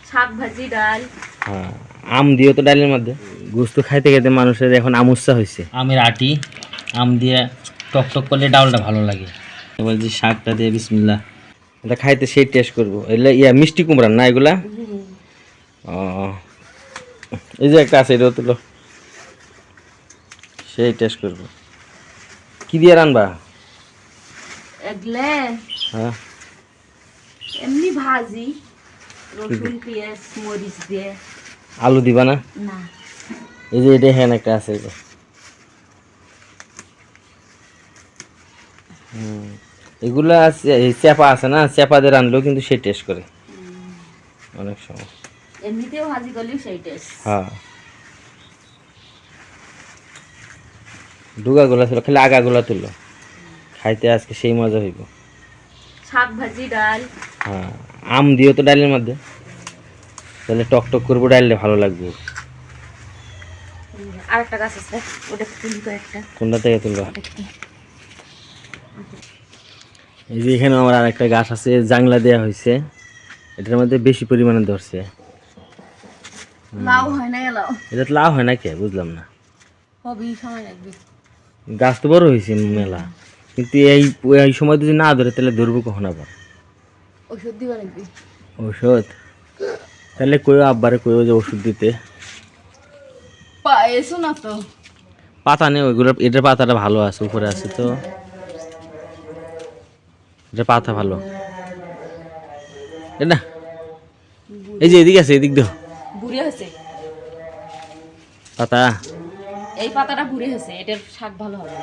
শাক ভাজি ডাল। হ্যাঁ, আম দিও তো ডালের মধ্যে। গোস্ত খাইতে খাইতে মানুষের এখন আমুচ্ছা হয়েছে। আমের আটি আম দিয়ে টক টক করলে ডালটা ভালো লাগে। এবার যে শাকটা দিয়ে বিসমিল্লাহ, এটা খাইতে সেই টেস্ট করবো। এগুলো মিষ্টি কুমড়া না এগুলা? ও, এই যে একটা আছে, এটাও তুলো, সেই টেস্ট করবো। কি দিয়ে রানবা? এগলে হ্যাঁ, এমনি ভাজি, রসুন পেঁয়াজ মরিচ দিয়ে। আলু দিবা না? না, এই যে এটা হ্যান একটা আছে, এই যে এগুলা এই চেপা আছে না, চেপা দিয়ে রানলেও কিন্তু সে টেস্ট করে অনেক সময়। এমনিতেও ভাজি করলেও সেই টেস্ট। হ্যাঁ, ডুগাগুলা ছিল, খালি আগাগুলা তুললো, খাইতে আজকে সেই মজা হইব। শাক ভাজি ডাল। হ্যাঁ, আম দিও তো ডালের মধ্যে, তাহলে টক টক করবো, ডাললে ভালো লাগবে। আর একটা গাছ আছে, ওটা তুলি কয়েকটা। কোনটা থেকে তুলবা? এই যে এখানে আমার আর একটা গাছ আছে, জাংলা দেওয়া হয়েছে, এটার মধ্যে বেশি পরিমাণে ধরছে। লাউ হয় না, লাউ এটা তো লাভ হয় না, কে বুঝলাম না। হবে, সময় লাগবে। গাছ তো বড় হয়েছে মেলা, কিন্তু এই সময় যদি না ধরে তাহলে ধরবো কখন আবার? ওষুধ দিবা লাগবে। ওষুধ? তাহলে কইও আব্বারে, কইও যে ওষুধ দিতে। পায়েছো না তো? পাতা নেই ওইগুলো, এটার পাতাটা ভালো আছে, উপরে আছে তো, এটা পাতা ভালো। এটা এই যে এদিকে আছে, এদিক দাও বুড়ে হয়েছে পাতা। এই পাতাটা, বুড়ে হয়েছে, এটার শাক ভালো হবে।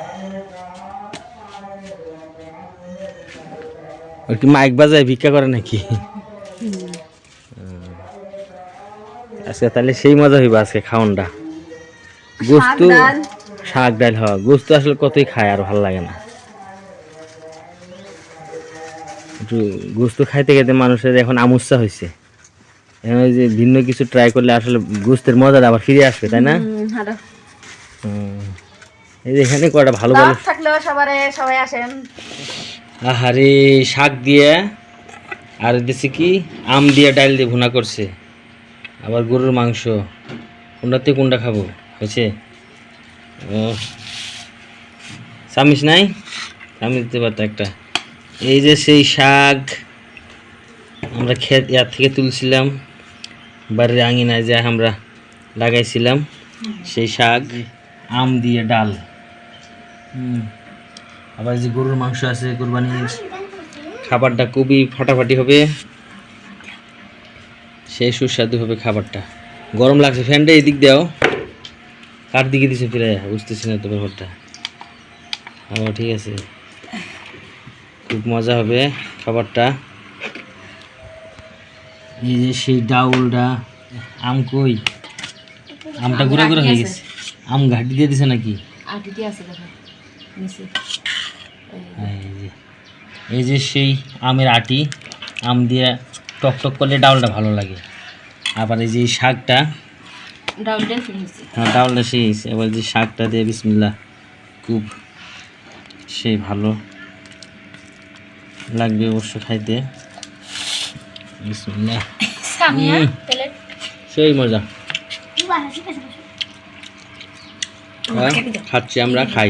ওর কি মাইক বাজায় ভিক্ষা করে নাকি? আজকে তাহলে সেই মজা হইব আজকে খাওনটা। গোস্ত শাক ডাল, হয় গোস্ত আসলে কতই খায়, আর ভালো লাগে না। একটু গোস্ত খাইতে খাইতে মানুষের এখন আমুচ্ছা হয়েছে। এখন ওই যে ভিন্ন কিছু ট্রাই করলে আসলে গোস্তের মজাটা আবার ফিরে আসবে, তাই না? এই যে এখানে কয়টা ভালো ভালো থাকলেও সবাই আসেন। আহারে, শাক দিয়ে আর দিছে কি আম দিয়ে ডাল দিয়ে ভুনা করছে, আবার গরুর মাংস। কোনটাতে কোনটা খাবো হয়েছে? চামিচ নাই? চামিচ দিতে পারতো একটা। এই যে সেই শাক আমরা ইয়ার থেকে তুলছিলাম, বাড়ির আঙিনায় যে আমরা লাগাইছিলাম, সেই শাক আম দিয়ে ডাল। আবার যে গরুর মাংস আছে, কোরবানির খাবারটা খুবই ফাটাফাটি হবে, সেই সুস্বাদু হবে খাবারটা। গরম লাগছে, ফ্যানটা এই দিক দাও, কার দিকে দিছে ফিরে বুঝতেছি না তো ব্যাপারটা। ও ঠিক আছে, খুব মজা হবে খাবারটা। এই যে সেই ডাউলটা, আম কই? আমটা গুঁড়া গুঁড়া হয়ে গেছে। আম ঘাটি দিয়ে দিছে নাকি? এই যে সেই আমের আটি আম দিয়ে টক টক করলে ডাউলটা ভালো লাগে। আবার এই যে শাকটা, হ্যাঁ ডাউলটা সেই হয়েছে। এবার যে শাকটা দিয়ে বিসমিল্লাহ, খুব সেই ভালো লাগবে অবশ্য খাইতে। বিসমিল্লাহ, সেই মজা। খাচ্ছি আমরা, খাই।